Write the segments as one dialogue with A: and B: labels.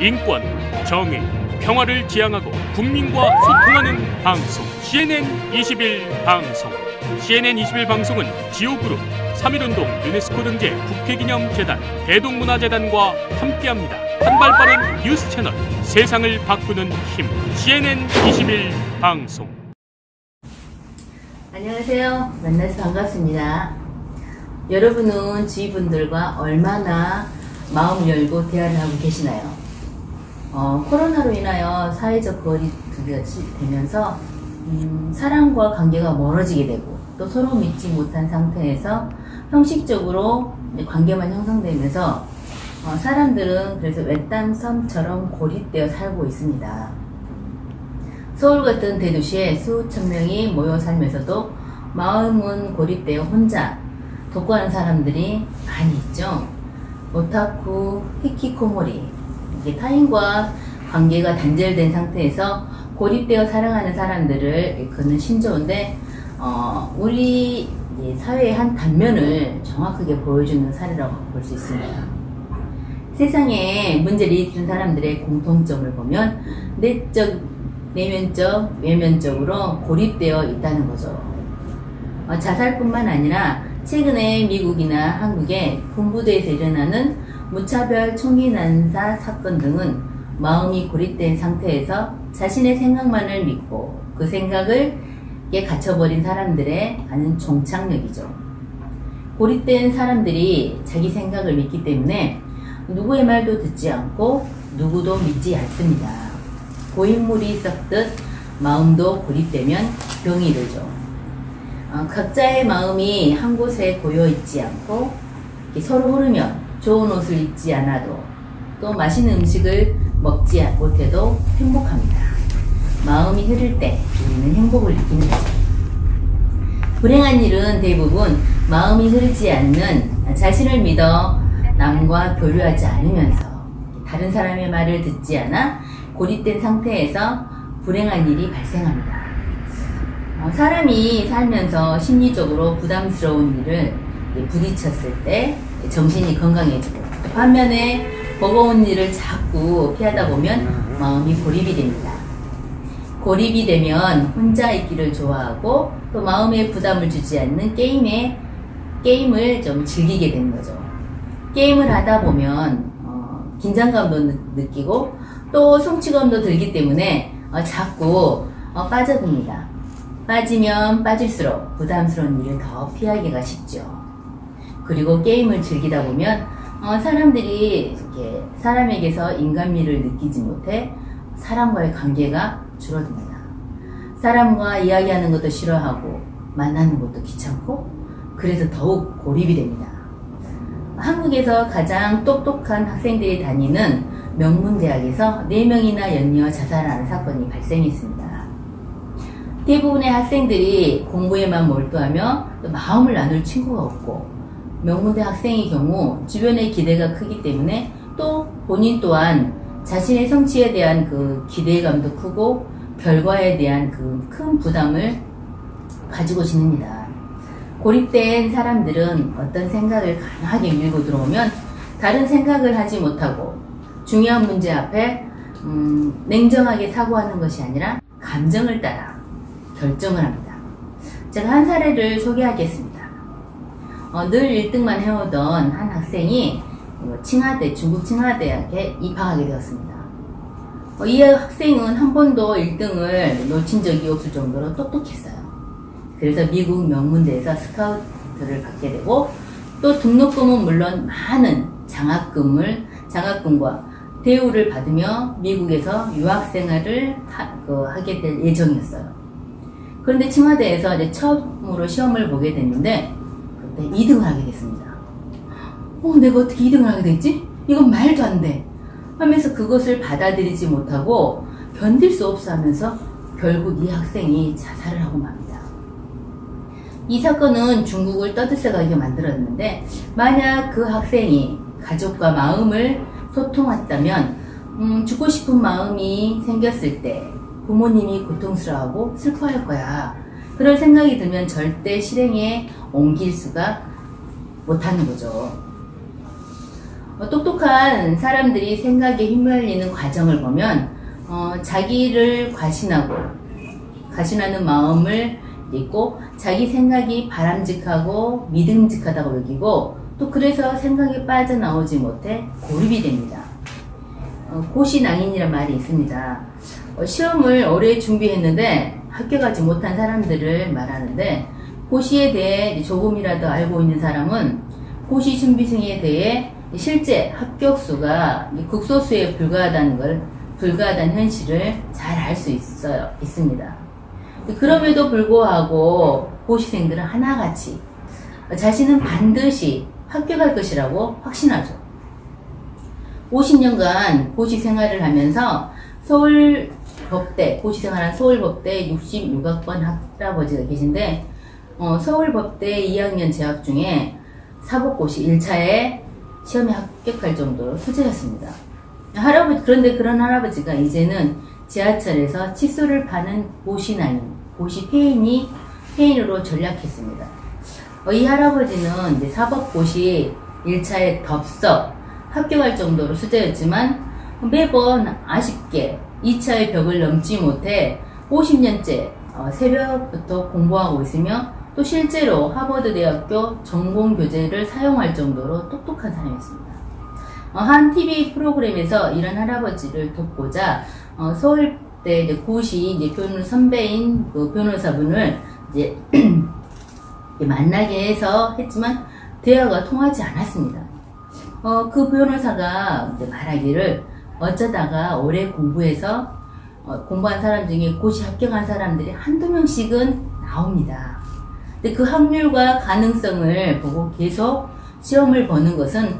A: 인권, 정의, 평화를 지향하고 국민과 소통하는 방송 CNN21 방송. CNN21 방송은 지오그룹, 3.1운동 유네스코 등재 국회기념재단, 대동문화재단과 함께합니다. 한발 빠른 뉴스 채널, 세상을 바꾸는 힘, CNN21 방송.
B: 안녕하세요. 만나서 반갑습니다. 여러분은 주위분들과 얼마나 마음 열고 대화를 하고 계시나요? 코로나로 인하여 사회적 거리두기가 되면서 사람과 관계가 멀어지게 되고 또 서로 믿지 못한 상태에서 형식적으로 관계만 형성되면서 사람들은 그래서 외딴 섬처럼 고립되어 살고 있습니다. 서울 같은 대도시에 수천 명이 모여 살면서도 마음은 고립되어 혼자 독거하는 사람들이 많이 있죠. 오타쿠, 히키코모리, 타인과 관계가 단절된 상태에서 고립되어 살아가는 사람들을 일컫는 신조어인데, 우리 사회의 한 단면을 정확하게 보여주는 사례라고 볼 수 있습니다. 세상에 문제를 일으키는 사람들의 공통점을 보면 내적, 내면적, 외면적으로 고립되어 있다는 거죠. 자살뿐만 아니라 최근에 미국이나 한국의 군부대에서 일어나는 무차별 총기 난사 사건 등은 마음이 고립된 상태에서 자신의 생각만을 믿고 그 생각을 갇혀버린 사람들의 하는 종착역이죠. 고립된 사람들이 자기 생각을 믿기 때문에 누구의 말도 듣지 않고 누구도 믿지 않습니다. 고인물이 썩듯 마음도 고립되면 병이 들죠. 각자의 마음이 한 곳에 고여있지 않고 서로 흐르면 좋은 옷을 입지 않아도 또 맛있는 음식을 먹지 못해도 행복합니다. 마음이 흐를 때 우리는 행복을 느끼는 거죠. 불행한 일은 대부분 마음이 흐르지 않는 자신을 믿어 남과 교류하지 않으면서 다른 사람의 말을 듣지 않아 고립된 상태에서 불행한 일이 발생합니다. 사람이 살면서 심리적으로 부담스러운 일을 부딪혔을 때 정신이 건강해지고, 반면에 버거운 일을 자꾸 피하다 보면 마음이 고립이 됩니다. 고립이 되면 혼자 있기를 좋아하고 또 마음에 부담을 주지 않는 게임을 좀 즐기게 되는 거죠. 게임을 하다 보면 긴장감도 느끼고 또 성취감도 들기 때문에 자꾸 빠져듭니다. 빠지면 빠질수록 부담스러운 일을 더 피하기가 쉽죠. 그리고 게임을 즐기다 보면 사람들이 이렇게 사람에게서 인간미를 느끼지 못해 사람과의 관계가 줄어듭니다. 사람과 이야기하는 것도 싫어하고 만나는 것도 귀찮고 그래서 더욱 고립이 됩니다. 한국에서 가장 똑똑한 학생들이 다니는 명문대학에서 4명이나 연이어 자살하는 사건이 발생했습니다. 대부분의 학생들이 공부에만 몰두하며 또 마음을 나눌 친구가 없고, 명문대 학생의 경우 주변의 기대가 크기 때문에 또 본인 또한 자신의 성취에 대한 그 기대감도 크고 결과에 대한 그 큰 부담을 가지고 지냅니다. 고립된 사람들은 어떤 생각을 강하게 밀고 들어오면 다른 생각을 하지 못하고 중요한 문제 앞에 냉정하게 사고하는 것이 아니라 감정을 따라 결정을 합니다. 제가 한 사례를 소개하겠습니다. 늘 1등만 해오던 한 학생이 칭화대, 중국 칭화대학에 입학하게 되었습니다. 이 학생은 한 번도 1등을 놓친 적이 없을 정도로 똑똑했어요. 그래서 미국 명문대에서 스카우트를 받게 되고 또 등록금은 물론 많은 장학금과 대우를 받으며 미국에서 유학생활을 하게 될 예정이었어요. 그런데 칭화대에서 이제 처음으로 시험을 보게 됐는데 그때 2등을 하게 됐습니다. 내가 어떻게 2등을 하게 됐지? 이건 말도 안 돼. 하면서 그것을 받아들이지 못하고 견딜 수 없어 하면서 결국 이 학생이 자살을 하고 맙니다. 이 사건은 중국을 떠들썩하게 만들었는데 만약 그 학생이 가족과 마음을 소통했다면 죽고 싶은 마음이 생겼을 때 부모님이 고통스러워하고 슬퍼할 거야. 그럴 생각이 들면 절대 실행에 옮길 수가 못하는 거죠. 똑똑한 사람들이 생각에 휘말리는 과정을 보면 자기를 과신하는 마음을 있고 자기 생각이 바람직하고 믿음직하다고 여기고 또 그래서 생각에 빠져나오지 못해 고립이 됩니다. 고시낭인이란 말이 있습니다. 시험을 오래 준비했는데 합격하지 못한 사람들을 말하는데 고시에 대해 조금이라도 알고 있는 사람은 고시 준비생에 대해 실제 합격수가 극소수에 불과하다는 현실을 잘 알 수 있습니다. 그럼에도 불구하고 고시생들은 하나같이 자신은 반드시 합격할 것이라고 확신하죠. 50년간 고시 생활을 하면서 고시생활한 서울법대 66학번 할아버지가 계신데 서울법대 2학년 재학 중에 사법고시 1차에 시험에 합격할 정도로 수재였습니다. 그런데 그런 할아버지가 이제는 지하철에서 칫솔을 파는 고시 폐인으로 전락했습니다. 이 할아버지는 이제 사법고시 1차에 덥석 합격할 정도로 수재였지만 매번 아쉽게 2차의 벽을 넘지 못해 50년째 새벽부터 공부하고 있으며 또 실제로 하버드 대학교 전공 교재를 사용할 정도로 똑똑한 사람이었습니다. 한 TV 프로그램에서 이런 할아버지를 돕고자 서울대 고시 선배인 그 변호사분을 이제 만나게 해서 했지만 대화가 통하지 않았습니다. 그 변호사가 이제 말하기를 어쩌다가 오래 공부해서 공부한 사람 중에 고시 합격한 사람들이 한두 명씩은 나옵니다. 근데 그 확률과 가능성을 보고 계속 시험을 보는 것은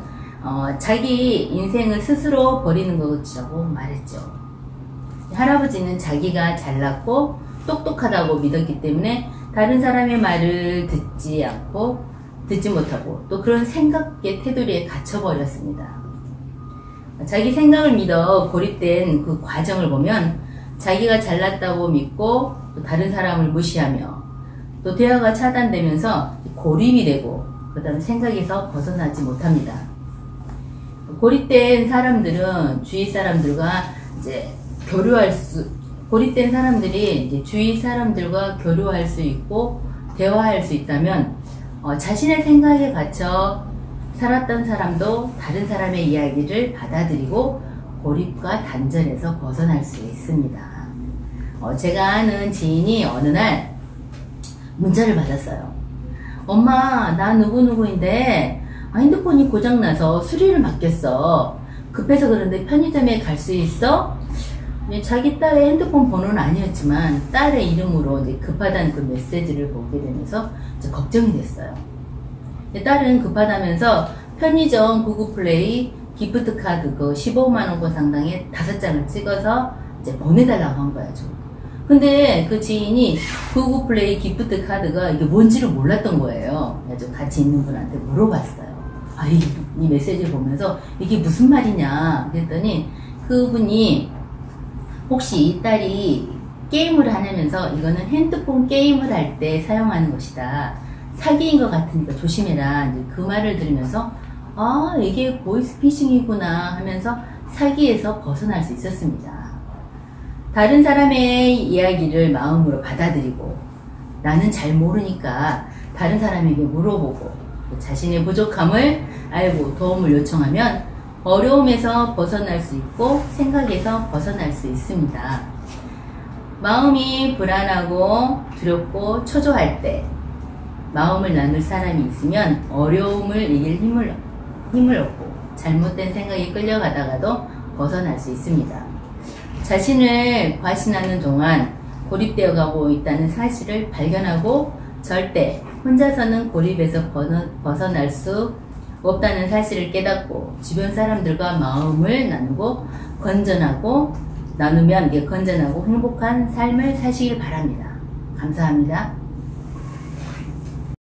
B: 자기 인생을 스스로 버리는 것이라고 말했죠. 할아버지는 자기가 잘났고 똑똑하다고 믿었기 때문에 다른 사람의 말을 듣지 못하고 또 그런 생각의 테두리에 갇혀버렸습니다. 자기 생각을 믿어 고립된 그 과정을 보면 자기가 잘났다고 믿고 또 다른 사람을 무시하며 또 대화가 차단되면서 고립이 되고 그다음에 생각에서 벗어나지 못합니다. 고립된 사람들은 주위 사람들과 고립된 사람들이 이제 주위 사람들과 교류할 수 있고 대화할 수 있다면 자신의 생각에 갇혀 살았던 사람도 다른 사람의 이야기를 받아들이고 고립과 단절에서 벗어날 수 있습니다. 제가 아는 지인이 어느 날 문자를 받았어요. 엄마, 나 누구누구인데 핸드폰이 고장나서 수리를 맡겼어. 급해서 그런데 편의점에 갈 수 있어? 자기 딸의 핸드폰 번호는 아니었지만 딸의 이름으로 이제 급하다는 그 메시지를 보게 되면서 걱정이 됐어요. 딸은 급하다면서 편의점 구글플레이 기프트 카드 15만원권 상당의 5장을 찍어서 이제 보내달라고 한 거야. 근데 그 지인이 구글플레이 기프트 카드가 이게 뭔지를 몰랐던 거예요. 그래서 같이 있는 분한테 물어봤어요. 이 메시지를 보면서 이게 무슨 말이냐 그랬더니 그분이 혹시 이 딸이 게임을 하면서 이거는 핸드폰 게임을 할 때 사용하는 것이다. 사기인 것 같으니까 조심해라. 이제 그 말을 들으면서 이게 보이스피싱이구나 하면서 사기에서 벗어날 수 있었습니다. 다른 사람의 이야기를 마음으로 받아들이고 나는 잘 모르니까 다른 사람에게 물어보고 자신의 부족함을 알고 도움을 요청하면 어려움에서 벗어날 수 있고 생각에서 벗어날 수 있습니다. 마음이 불안하고 두렵고 초조할 때 마음을 나눌 사람이 있으면 어려움을 이길 힘을 얻고 잘못된 생각에 끌려가다가도 벗어날 수 있습니다. 자신을 과신하는 동안 고립되어 가고 있다는 사실을 발견하고 절대 혼자서는 고립에서 벗어날 수 없다는 사실을 깨닫고 주변 사람들과 마음을 나누면 건전하고 행복한 삶을 사시길 바랍니다. 감사합니다.